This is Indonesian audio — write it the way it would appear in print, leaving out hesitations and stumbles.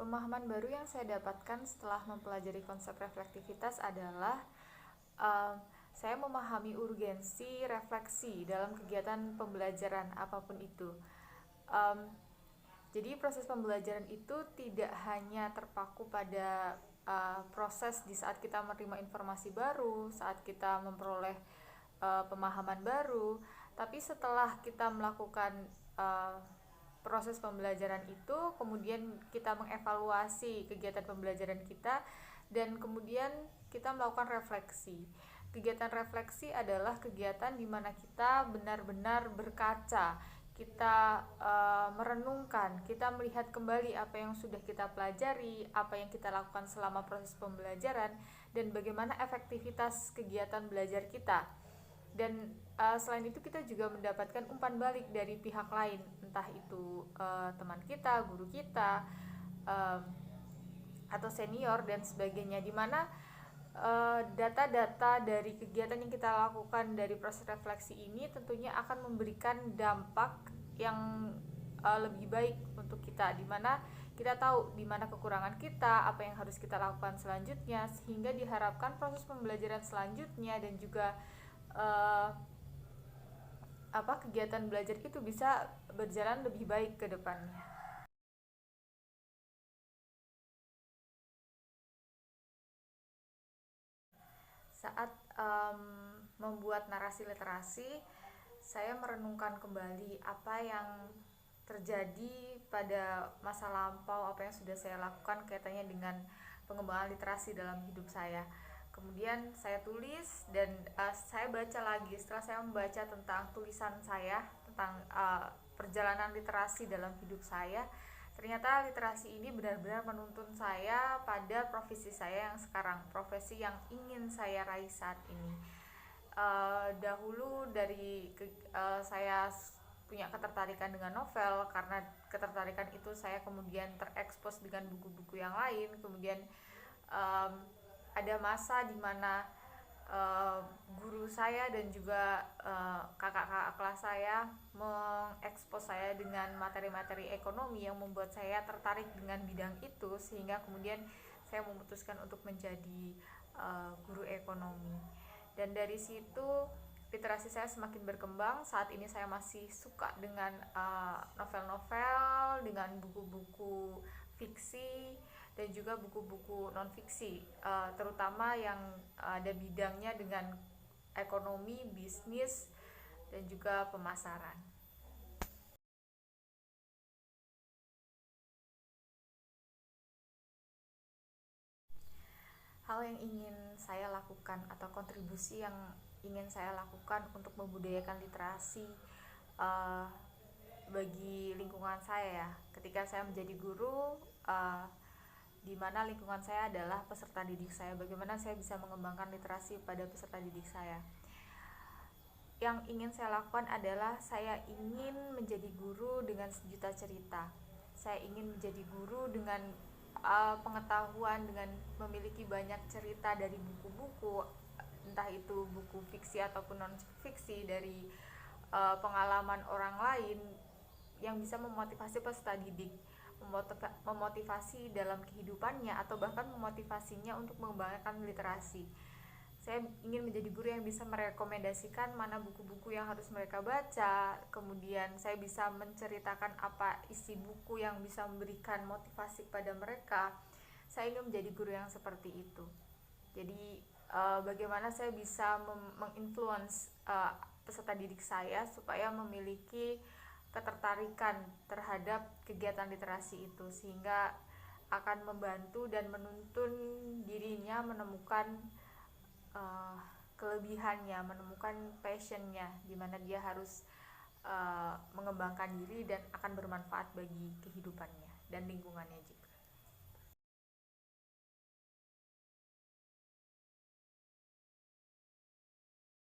Pemahaman baru yang saya dapatkan setelah mempelajari konsep reflektivitas adalah um, saya memahami urgensi refleksi dalam kegiatan pembelajaran apapun itu. Um, jadi proses pembelajaran itu tidak hanya terpaku pada proses di saat kita menerima informasi baru, saat kita memperoleh pemahaman baru, tapi setelah kita melakukan uh, proses pembelajaran itu, kemudian kita mengevaluasi kegiatan pembelajaran kita, dan kemudian kita melakukan refleksi. Kegiatan refleksi adalah kegiatan di mana kita benar-benar berkaca, kita merenungkan, kita melihat kembali apa yang sudah kita pelajari, apa yang kita lakukan selama proses pembelajaran, dan bagaimana efektivitas kegiatan belajar kita. Dan selain itu kita juga mendapatkan umpan balik dari pihak lain, entah itu teman kita, guru kita, uh, atau senior dan sebagainya, dimana data-data dari kegiatan yang kita lakukan dari proses refleksi ini tentunya akan memberikan dampak yang lebih baik untuk kita, dimana kita tahu di mana kekurangan kita, apa yang harus kita lakukan selanjutnya, sehingga diharapkan proses pembelajaran selanjutnya dan juga kegiatan belajar itu bisa berjalan lebih baik ke depannya. Saat membuat narasi literasi, saya merenungkan kembali apa yang terjadi pada masa lampau, apa yang sudah saya lakukan kaitannya dengan pengembangan literasi dalam hidup saya. Kemudian saya tulis dan saya baca lagi. Setelah saya membaca tentang tulisan saya, tentang perjalanan literasi dalam hidup saya, ternyata literasi ini benar-benar menuntun saya pada profesi saya yang sekarang, profesi yang ingin saya raih saat ini. Dahulu saya punya ketertarikan dengan novel, karena ketertarikan itu saya kemudian terekspos dengan buku-buku yang lain. Kemudian ada masa di mana guru saya dan juga kakak-kakak kelas saya mengekspos saya dengan materi-materi ekonomi yang membuat saya tertarik dengan bidang itu, sehingga kemudian saya memutuskan untuk menjadi guru ekonomi. Dan dari situ literasi saya semakin berkembang. Saat ini saya masih suka dengan novel-novel, dengan buku-buku fiksi dan juga buku-buku non-fiksi, terutama yang ada bidangnya dengan ekonomi, bisnis, dan juga pemasaran. Hal yang ingin saya lakukan atau kontribusi yang ingin saya lakukan untuk membudayakan literasi bagi lingkungan saya ya, ketika saya menjadi guru, di mana lingkungan saya adalah peserta didik saya, bagaimana saya bisa mengembangkan literasi pada peserta didik saya. Yang ingin saya lakukan adalah saya ingin menjadi guru dengan sejuta cerita. Saya ingin menjadi guru dengan pengetahuan, dengan memiliki banyak cerita dari buku-buku, entah itu buku fiksi ataupun non fiksi, dari pengalaman orang lain yang bisa memotivasi peserta didik, memotivasi dalam kehidupannya, atau bahkan memotivasinya untuk mengembangkan literasi. Saya ingin menjadi guru yang bisa merekomendasikan mana buku-buku yang harus mereka baca, kemudian saya bisa menceritakan apa isi buku yang bisa memberikan motivasi kepada mereka. Saya ingin menjadi guru yang seperti itu. Jadi bagaimana saya bisa menginfluence peserta didik saya supaya memiliki ketertarikan terhadap kegiatan literasi itu, sehingga akan membantu dan menuntun dirinya menemukan kelebihannya, menemukan passionnya, di mana dia harus mengembangkan diri dan akan bermanfaat bagi kehidupannya dan lingkungannya juga.